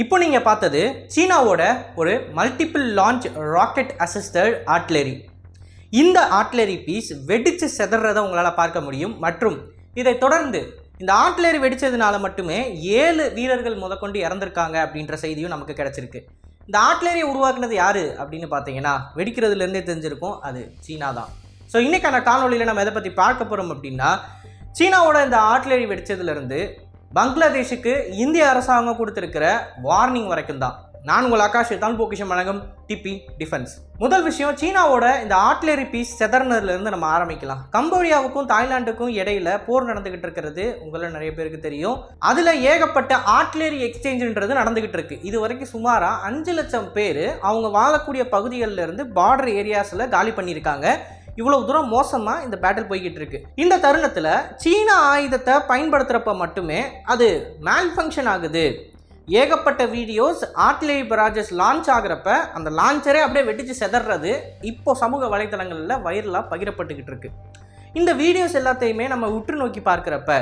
இப்போ நீங்கள் பார்த்தது சீனாவோட ஒரு multiple launch rocket assisted artillery. இந்த ஆர்ட்லரி பீஸ் வெடித்து செதறதை உங்களால் பார்க்க முடியும். மற்றும் இதை தொடர்ந்து இந்த ஆர்ட்லரி வெடித்ததுனால மட்டுமே 7 வீரர்கள் முதற்கொண்டு இறந்துருக்காங்க அப்படின்ற செய்தியும் நமக்கு கிடச்சிருக்கு. இந்த ஆர்ட்லரியை உருவாக்குனது யார் அப்படின்னு பார்த்தீங்கன்னா, வெடிக்கிறதுலேருந்தே தெரிஞ்சிருக்கும், அது சீனா தான். ஸோ இன்றைக்கான காணொலியில் நம்ம எதை பற்றி பார்க்க போகிறோம் அப்படின்னா, சீனாவோட இந்த ஆர்ட்லரி வெடித்ததுலேருந்து பங்களாதேஷுக்கு இந்திய அரசாங்கம் கொடுத்திருக்கிற வார்னிங் வரைக்கும் தான். நான் உங்கள் ஆகாஷ், தமிழ் பொக்கிஷம் வழங்கும் டிபி டிஃபென்ஸ். முதல் விஷயம், சீனாவோட இந்த ஆர்ட்லரி பீஸ் செதறினதுலேருந்து நம்ம ஆரம்பிக்கலாம். கம்போடியாவுக்கும் தாய்லாந்துக்கும் இடையில போர் நடந்துகிட்டு இருக்கிறது உங்களை நிறைய பேருக்கு தெரியும். அதில் ஏகப்பட்ட ஆர்ட்லரி எக்ஸ்சேஞ்சுன்றது நடந்துகிட்டு இருக்கு. இது வரைக்கும் சுமாராக 5 லட்சம் பேர் அவங்க வாழக்கூடிய பகுதிகளில் இருந்து பார்டர் ஏரியாஸில் காலி பண்ணியிருக்காங்க. இவ்வளவு தூரம் மோசமாக இந்த பேட்டில் போய்கிட்டு இருக்கு. இந்த தருணத்தில் சீனா ஆயுதத்தை பயன்படுத்துகிறப்ப மட்டுமே அது மேல் ஃபங்க்ஷன் ஆகுது. ஏகப்பட்ட வீடியோஸ் ஆர்ட்லரி பராஜஸ் லான்ச் ஆகிறப்ப அந்த லான்ச்சரே அப்படியே வெடிச்சு செதறது இப்போ சமூக வலைதளங்களில் வைரலாக பகிரப்பட்டுக்கிட்டு இருக்கு. இந்த வீடியோஸ் எல்லாத்தையுமே நம்ம உற்று நோக்கி பார்க்குறப்ப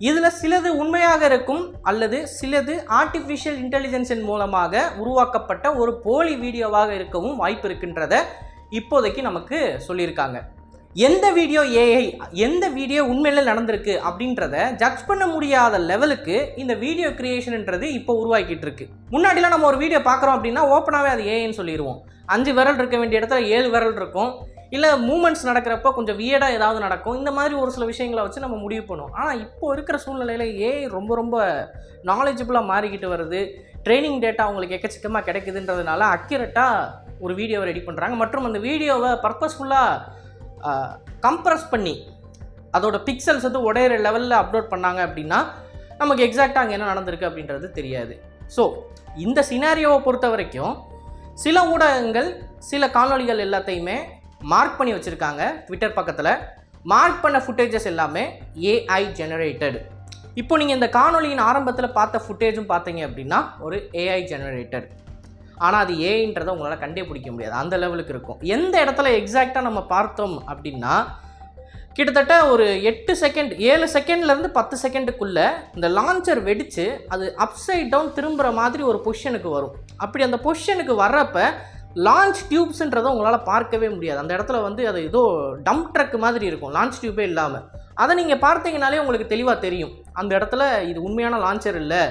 இதில் சிலது உண்மையாக இருக்கும், அல்லது சிலது ஆர்டிஃபிஷியல் இன்டெலிஜென்ஸின் மூலமாக உருவாக்கப்பட்ட ஒரு போலி வீடியோவாக இருக்கவும் வாய்ப்பு இருக்கின்றத இப்போதைக்கு நமக்கு சொல்லியிருக்காங்க. எந்த வீடியோ ஏஐ, எந்த வீடியோ உண்மையில நடந்திருக்கு அப்படின்றத ஜட்ஜ் பண்ண முடியாத லெவலுக்கு இந்த வீடியோ கிரியேஷன்ன்றது இப்போ உருவாக்கிட்டு இருக்கு. முன்னாடிலாம் நம்ம ஒரு வீடியோ பார்க்குறோம் அப்படின்னா ஓப்பனாகவே அது ஏஐன்னு சொல்லிடுவோம். 5 விரல் இருக்க வேண்டிய இடத்துல 7 விரல் இருக்கும். இல்லை மூமெண்ட்ஸ் நடக்கிறப்ப கொஞ்சம் வியர்டாக ஏதாவது நடக்கும். இந்த மாதிரி ஒரு சில விஷயங்களை வச்சு நம்ம முடிவு பண்ணுவோம். ஆனால் இப்போ இருக்கிற சூழ்நிலையில் ஏஐ ரொம்ப ரொம்ப நாலேஜபிளாக மாறிக்கிட்டு வருது. ட்ரைனிங் டேட்டா அவங்களுக்கு எக்கச்சக்கமாக கிடைக்குதுன்றதுனால அக்யூரேட்டாக ஒரு வீடியோவை ரெடி பண்ணுறாங்க. மற்றும் அந்த வீடியோவை பர்பஸ்ஃபுல்லாக கம்ப்ரஸ் பண்ணி அதோட பிக்சல்ஸ் வந்து உடையிற லெவலில் அப்லோட் பண்ணாங்க அப்படின்னா நமக்கு எக்ஸாக்டாக அங்கே என்ன நடந்திருக்கு அப்படின்றது தெரியாது. ஸோ இந்த சினாரியோவை பொறுத்த வரைக்கும் சில ஊடகங்கள் சில காணொலிகள் எல்லாத்தையுமே மார்க் பண்ணி வச்சுருக்காங்க. ட்விட்டர் பக்கத்தில் மார்க் பண்ண ஃபுட்டேஜஸ் எல்லாமே ஏஐ ஜெனரேட்டட். இப்போ நீங்கள் இந்த காணொலியின் ஆரம்பத்தில் பார்த்த ஃபுட்டேஜும் பார்த்தீங்க அப்படின்னா ஒரு ஏஐ ஜெனரேட்டட். ஆனால் அது ஏஐன்றதை உங்களால் கண்டே பிடிக்க முடியாது, அந்த லெவலுக்கு இருக்கும். எந்த இடத்துல எக்ஸாக்டாக நம்ம பார்த்தோம் அப்படின்னா கிட்டத்தட்ட ஒரு 8 செகண்ட் 7 செகண்ட்லேருந்து 10 செகண்டுக்குள்ளே இந்த லான்ச்சர் வெடித்து அது அப்சைட் டவுன் திரும்புகிற மாதிரி ஒரு பொசிஷனுக்கு வரும். அப்படி அந்த பொசிஷனுக்கு வர்றப்ப லான்ச் டியூப்ஸுன்றதை உங்களால் பார்க்கவே முடியாது. அந்த இடத்துல வந்து அது ஏதோ டம்ப் ட்ரக் மாதிரி இருக்கும், லான்ச் டியூபே இல்லாமல். அதை நீங்கள் பார்த்தீங்கனாலே உங்களுக்கு தெளிவாக தெரியும் அந்த இடத்துல இது உண்மையான லான்ச்சர் இல்லை,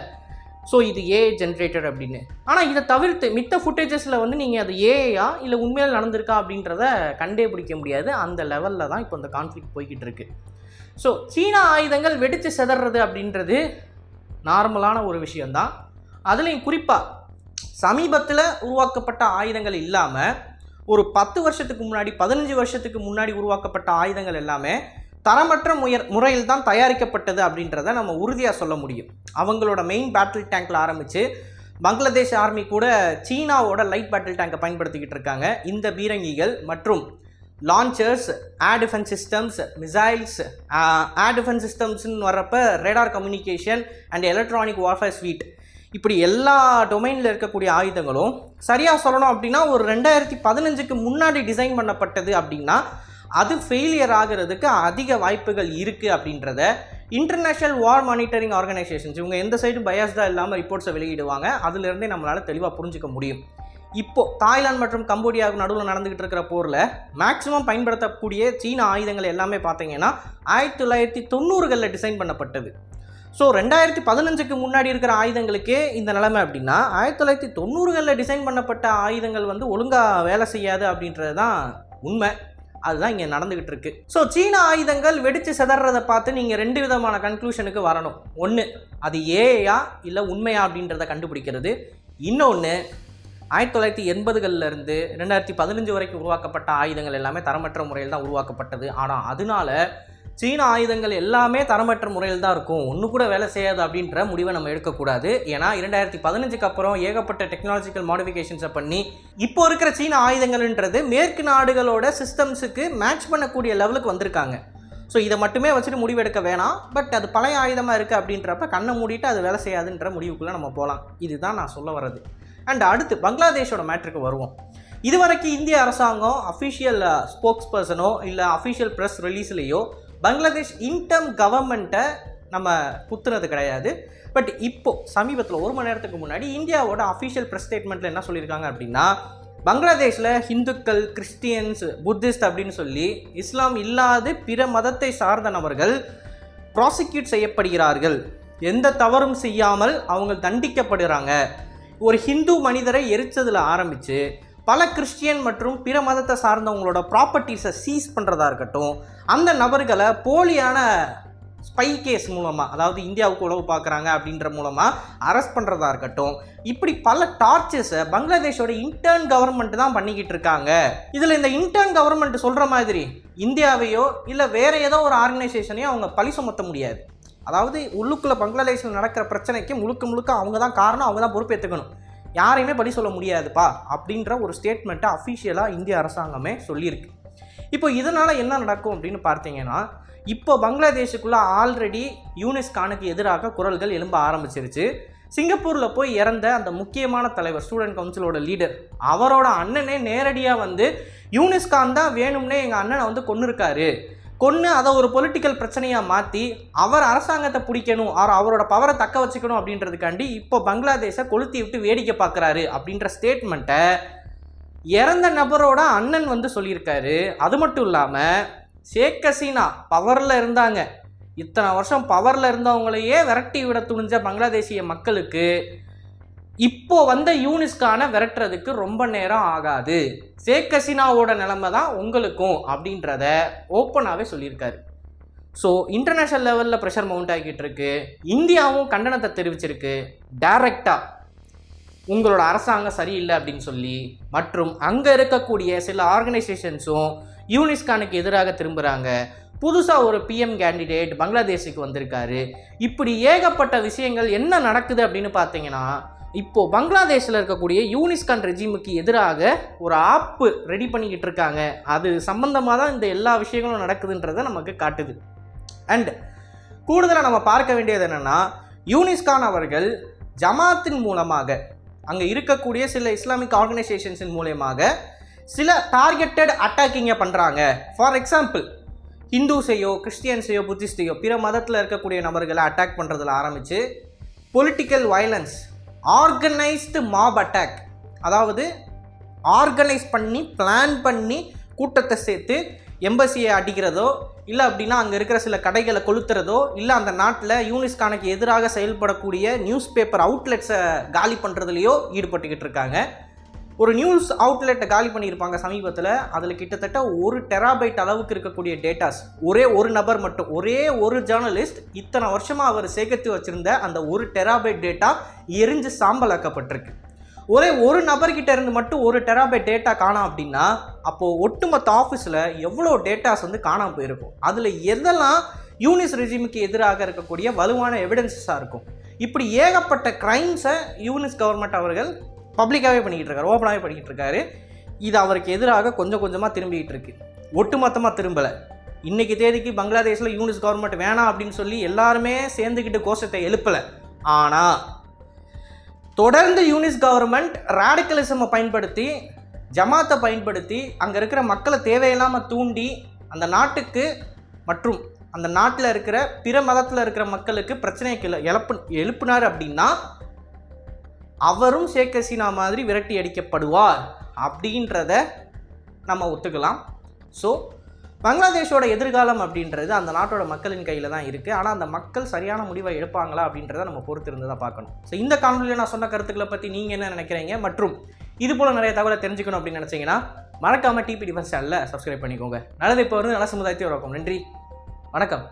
ஸோ இது ஏஐ ஜென்ரேட்டட் அப்படின்னு. ஆனால் இதை தவிர்த்து மித்த ஃபுட்டேஜஸில் வந்து நீங்கள் அது ஏஐயா இல்லை உண்மையாக நடந்திருக்கா அப்படின்றத கண்டே பிடிக்க முடியாது. அந்த லெவலில் தான் இப்போ இந்த கான்ஃப்ளிக்ட் போய்கிட்டு இருக்கு. ஸோ சீனா ஆயுதங்கள் வெடித்து செதறது அப்படின்றது நார்மலான ஒரு விஷயந்தான். அதுலேயும் குறிப்பாக சமீபத்தில் உருவாக்கப்பட்ட ஆயுதங்கள் இல்லாமல் ஒரு 10 வருஷத்துக்கு முன்னாடி 15 வருஷத்துக்கு முன்னாடி உருவாக்கப்பட்ட ஆயுதங்கள் எல்லாமே தரமற்ற முறையில் தான் தயாரிக்கப்பட்டது அப்படின்றத நம்ம உறுதியாக சொல்ல முடியும். அவங்களோட மெயின் பேட்டில் டேங்கில் ஆரம்பித்து பங்களாதேஷ் ஆர்மி கூட சீனாவோட லைட் பேட்டில் டேங்கை பயன்படுத்திக்கிட்டு இருக்காங்க. இந்த பீரங்கிகள் மற்றும் launchers, air defence systems, missiles, air defence சிஸ்டம்ஸ்ன்னு வர்றப்ப radar communication and electronic warfare suite, இப்படி எல்லா டொமைனில் இருக்கக்கூடிய ஆயுதங்களும் சரியாக சொல்லணும் அப்படின்னா ஒரு 2015க்கு முன்னாடி டிசைன் பண்ணப்பட்டது அப்படின்னா அது ஃபெயிலியர் ஆகிறதுக்கு அதிக வாய்ப்புகள் இருக்குது அப்படின்றத இன்டர்நேஷ்னல் வார் மானிட்டரிங் ஆர்கனைசேஷன்ஸ் இவங்க எந்த சைடும் பயாஸ்டாக இல்லாமல் ரிப்போர்ட்ஸை வெளியிடுவாங்க. அதுலேருந்தே நம்மளால் தெளிவாக புரிஞ்சிக்க முடியும். இப்போது தாய்லாந்து மற்றும் கம்போடியாவுக்கு நடுவில் நடந்துகிட்டு இருக்கிற போரில் மேக்ஸிமம் பயன்படுத்தக்கூடிய சீன ஆயுதங்கள் எல்லாமே பார்த்தீங்கன்னா 1990களில் டிசைன் பண்ணப்பட்டது. ஸோ 2015க்கு முன்னாடி இருக்கிற ஆயுதங்களுக்கே இந்த நிலைமை அப்படின்னா 1990களில் டிசைன் பண்ணப்பட்ட ஆயுதங்கள் வந்து ஒழுங்காக வேலை செய்யாது அப்படின்றது தான் உண்மை. அதுதான் இங்கே நடந்துகிட்டு இருக்கு. ஸோ சீன ஆயுதங்கள் வெடித்து செதறதை பார்த்து நீங்கள் 2 விதமான கன்க்ளூஷனுக்கு வரணும். ஒன்று, அது ஏஐயா இல்லை உண்மையா அப்படின்றத கண்டுபிடிக்கிறது. இன்னொன்று, 1980களிலிருந்து 2015 வரைக்கும் உருவாக்கப்பட்ட ஆயுதங்கள் எல்லாமே தரமற்ற முறையில் தான் உருவாக்கப்பட்டது. ஆனால் அதனால சீன ஆயுதங்கள் எல்லாமே தரமற்ற முறையில் தான் இருக்கும், ஒன்று கூட வேலை செய்யாது அப்படின்ற முடிவை நம்ம எடுக்கக்கூடாது. ஏன்னா 2015க்கு அப்புறம் ஏகப்பட்ட டெக்னாலஜிக்கல் மாடிஃபிகேஷன்ஸை பண்ணி இப்போ இருக்கிற சீன ஆயுதங்கள்ன்றது மேற்கு நாடுகளோட சிஸ்டம்ஸுக்கு மேட்ச் பண்ணக்கூடிய லெவலுக்கு வந்திருக்காங்க. ஸோ இதை மட்டுமே வச்சுட்டு முடிவெடுக்க வேணாம். பட் அது பழைய ஆயுதமாக இருக்குது அப்படின்றப்ப கண்ணை மூடிட்டு அது வேலை செய்யாதுன்ற முடிவுக்குள்ளே நம்ம போகலாம். இதுதான் நான் சொல்ல வர்றது. அண்ட் அடுத்து பங்களாதேஷோட மேட்ருக்கு வருவோம். இதுவரைக்கும் இந்திய அரசாங்கம் அஃபிஷியல் ஸ்போக்ஸ் பர்சனோ இல்லை அஃபிஷியல் ப்ரெஸ் ரிலீஸ்லேயோ பங்களாதேஷ் இன்டர்ம் கவர்மெண்ட்டை நம்ம குத்துறது கிடையாது. பட் இப்போ சமீபத்தில் 1 மணி நேரத்துக்கு முன்னாடி இந்தியாவோட அஃபிஷியல் ப்ரெஸ் ஸ்டேட்மெண்ட்டில் என்ன சொல்லியிருக்காங்க அப்படின்னா, பங்களாதேஷில் ஹிந்துக்கள், கிறிஸ்டியன்ஸ், புத்திஸ்ட் அப்படின்னு சொல்லி இஸ்லாம் இல்லாத பிற மதத்தை சார்ந்த நபர்கள் ப்ராசிக்யூட் செய்யப்படுகிறார்கள். எந்த தவறும் செய்யாமல் அவங்க தண்டிக்கப்படுறாங்க. ஒரு ஹிந்து மனிதரை எரிச்சதில் ஆரம்பித்து பல கிறிஸ்டியன் மற்றும் பிற மதத்தை சார்ந்தவங்களோட ப்ராப்பர்ட்டிஸை சீஸ் பண்ணுறதா இருக்கட்டும், அந்த நபர்களை போலியான ஸ்பை கேஸ் மூலமாக, அதாவது இந்தியாவுக்கு உளவு பார்க்குறாங்க அப்படின்ற மூலமாக அரெஸ்ட் பண்ணுறதா இருக்கட்டும், இப்படி பல டார்ச்சர்ஸை பங்களாதேஷோட இன்டர்ன் கவர்மெண்ட் தான் பண்ணிக்கிட்டு இருக்காங்க. இதில் இந்த இன்டர்ன் கவர்மெண்ட் சொல்கிற மாதிரி இந்தியாவையோ இல்லை வேறு ஏதோ ஒரு ஆர்கனைசேஷனையோ அவங்க பழி சுமத்த முடியாது. அதாவது உள்ளுக்குள்ளே பங்களாதேஷில் நடக்கிற பிரச்சனைக்கு முழுக்க அவங்க தான் காரணம், அவங்க தான் பொறுப்பேற்றுக்கணும், யாரையுமே பழி சொல்ல முடியாதுப்பா அப்படின்ற ஒரு ஸ்டேட்மெண்ட்டை அஃபிஷியலாக இந்திய அரசாங்கமே சொல்லியிருக்கு. இப்போ இதனால் என்ன நடக்கும் அப்படின்னு பார்த்தீங்கன்னா, இப்போ பங்களாதேஷுக்குள்ளே ஆல்ரெடி யூனிஸ் கானுக்கு எதிராக குரல்கள் எழும்ப ஆரம்பிச்சிருச்சு. சிங்கப்பூரில் போய் இறந்த அந்த முக்கியமான தலைவர், ஸ்டூடெண்ட் கவுன்சிலோட லீடர், அவரோட அண்ணனே நேரடியாக வந்து யூனிஸ் கான் தான் வேணும்னே எங்கள் அண்ணனை வந்து கொன்று அதை ஒரு பொலிட்டிக்கல் பிரச்சனையாக மாற்றி அவர் அரசாங்கத்தை பிடிக்கணும், அவரோட பவரை தக்க வச்சுக்கணும் அப்படின்றதுக்காண்டி இப்போ பங்களாதேஷை கொளுத்தி விட்டு வேடிக்கை பார்க்குறாரு அப்படின்ற ஸ்டேட்மெண்ட்டை இறந்த நபரோட அண்ணன் வந்து சொல்லியிருக்காரு. அது மட்டும் இல்லாமல் ஷேக் ஹசீனா பவரில் இருந்தாங்க, இத்தனை வருஷம் பவரில் இருந்தவங்களையே விரட்டி விட துணிஞ்ச பங்களாதேசிய மக்களுக்கு இப்போ வந்த யூனிஸ்கானை விரட்டுறதுக்கு ரொம்ப நேரம் ஆகாது, ஷேக் ஹசீனாவோட நிலைமை தான் உங்களுக்கும் அப்படின்றத ஓப்பனாகவே சொல்லியிருக்காரு. ஸோ இன்டர்நேஷ்னல் லெவலில் ப்ரெஷர் மவுண்ட் ஆகிக்கிட்டு இருக்கு. இந்தியாவும் கண்டனத்தை தெரிவிச்சிருக்கு டைரக்டாக, உங்களோட அரசாங்கம் சரியில்லை அப்படின்னு சொல்லி. மற்றும் அங்கே இருக்கக்கூடிய சில ஆர்கனைசேஷன்ஸும் யூனிஸ்கானுக்கு எதிராக திரும்புகிறாங்க. புதுசாக ஒரு பிஎம் கேண்டிடேட் பங்களாதேஷுக்கு வந்திருக்காரு. இப்படி ஏகப்பட்ட விஷயங்கள் என்ன நடக்குது அப்படின்னு பார்த்தீங்கன்னா, இப்போது பங்களாதேஷில் இருக்கக்கூடிய யூனிஸ்கான் ரெஜிமுக்கு எதிராக ஒரு ஆப்பு ரெடி பண்ணிக்கிட்டு இருக்காங்க. அது சம்பந்தமாக தான் இந்த எல்லா விஷயங்களும் நடக்குதுன்றதை நமக்கு காட்டுது. அண்ட் கூடுதலாக நம்ம பார்க்க வேண்டியது என்னென்னா, யூனிஸ்கான் அவர்கள் ஜமாத்தின் மூலமாக அங்கே இருக்கக்கூடிய சில இஸ்லாமிக் ஆர்கனைசேஷன்ஸின் மூலமாக சில டார்கெட்டட் அட்டாக்கிங்கை பண்ணுறாங்க. ஃபார் எக்ஸாம்பிள், ஹிந்துஸையோ கிறிஸ்டியன்ஸையோ புத்திஸ்டையோ பிற மதத்தில் இருக்கக்கூடிய நபர்களை அட்டாக் பண்ணுறதுல ஆரம்பித்து political violence, organised mop attack, அதாவது ஆர்கனைஸ் பண்ணி பிளான் பண்ணி கூட்டத்தை சேர்த்து எம்பசியை அடிக்கிறதோ, இல்லை அப்படின்னா அங்கே இருக்கிற சில கடைகளை கொளுத்துறதோ, இல்லை அந்த நாட்டில் யூனிஸ்கானுக்கு எதிராக செயல்படக்கூடிய நியூஸ் பேப்பர் அவுட்லெட்ஸை காலி பண்ணுறதுலையோ ஈடுபட்டுக்கிட்டு இருக்காங்க. ஒரு நியூஸ் அவுட்லெட்டை காலி பண்ணியிருப்பாங்க சமீபத்தில். அதில் கிட்டத்தட்ட 1 டெராபைட் அளவுக்கு இருக்கக்கூடிய டேட்டாஸ் ஒரே ஒரு நபர் மட்டும், ஒரே ஒரு ஜேர்னலிஸ்ட் இத்தனை வருஷமாக அவர் சேகரித்து வச்சுருந்த அந்த 1 டெராபைட் டேட்டா எரிஞ்சு சாம்பலாக்கப்பட்டிருக்கு. ஒரே ஒரு நபர்கிட்ட இருந்து மட்டும் 1 டெராபைட் டேட்டா காணோம் அப்படின்னா, அப்போது ஒட்டுமொத்த ஆஃபீஸில் எவ்வளோ டேட்டாஸ் வந்து காணாமல் போயிருக்கும். அதில் எதெல்லாம் யூனிஸ் ரெஜிமுக்கு எதிராக இருக்கக்கூடிய வலுவான எவிடன்ஸஸாக இருக்கும். இப்படி ஏகப்பட்ட க்ரைம்ஸை யூனிஸ் கவர்மெண்ட் அவர்கள் பப்ளிக்காகவே பண்ணிக்கிட்டு இருக்காரு, ஓப்பனாகவே பண்ணிக்கிட்டு இருக்காரு. இது அவருக்கு எதிராக கொஞ்சம் கொஞ்சமாக திரும்பிக்கிட்டு இருக்கு, ஒட்டுமொத்தமாக திரும்பலை. இன்றைக்கி தேதிக்கு பங்களாதேஷில் யூனிஸ் கவர்மெண்ட் வேணாம் அப்படின்னு சொல்லி எல்லாருமே சேர்ந்துக்கிட்டு கோஷத்தை எழுப்பலை. ஆனால் தொடர்ந்து யூனிஸ் கவர்மெண்ட் ராடிக்கலிசமை பயன்படுத்தி, ஜமாத்தை பயன்படுத்தி அங்கே இருக்கிற மக்களை தேவையில்லாமல் தூண்டி அந்த நாட்டுக்கு மற்றும் அந்த நாட்டில் இருக்கிற பிற மதத்தில் இருக்கிற மக்களுக்கு பிரச்சனையை எழுப்பினார் அப்படின்னா அவரும் ஷேக் ஹசீனா மாதிரி விரட்டி அடிக்கப்படுவார் அப்படின்றத நம்ம ஒத்துக்கலாம். ஸோ பங்களாதேஷோட எதிர்காலம் அப்படின்றது அந்த நாட்டோட மக்களின் கையில் தான் இருக்குது. ஆனால் அந்த மக்கள் சரியான முடிவை எடுப்பாங்களா அப்படின்றத நம்ம பொறுத்து இருந்து தான் பார்க்கணும். ஸோ இந்த காணொலியில் நான் சொன்ன கருத்துக்களை பற்றி நீங்கள் என்ன நினைக்கிறீங்க, மற்றும் இது போல் நிறைய தகவலை தெரிஞ்சுக்கணும் அப்படின்னு நினச்சிங்கன்னா மறக்காமல் டிபி டிஃபென்ஸ் சேனலில் சப்ஸ்கிரைப் பண்ணிக்கோங்க. நல்லது இப்போ நல்ல சமுதாயத்தை உருவாக்கும். நன்றி, வணக்கம்.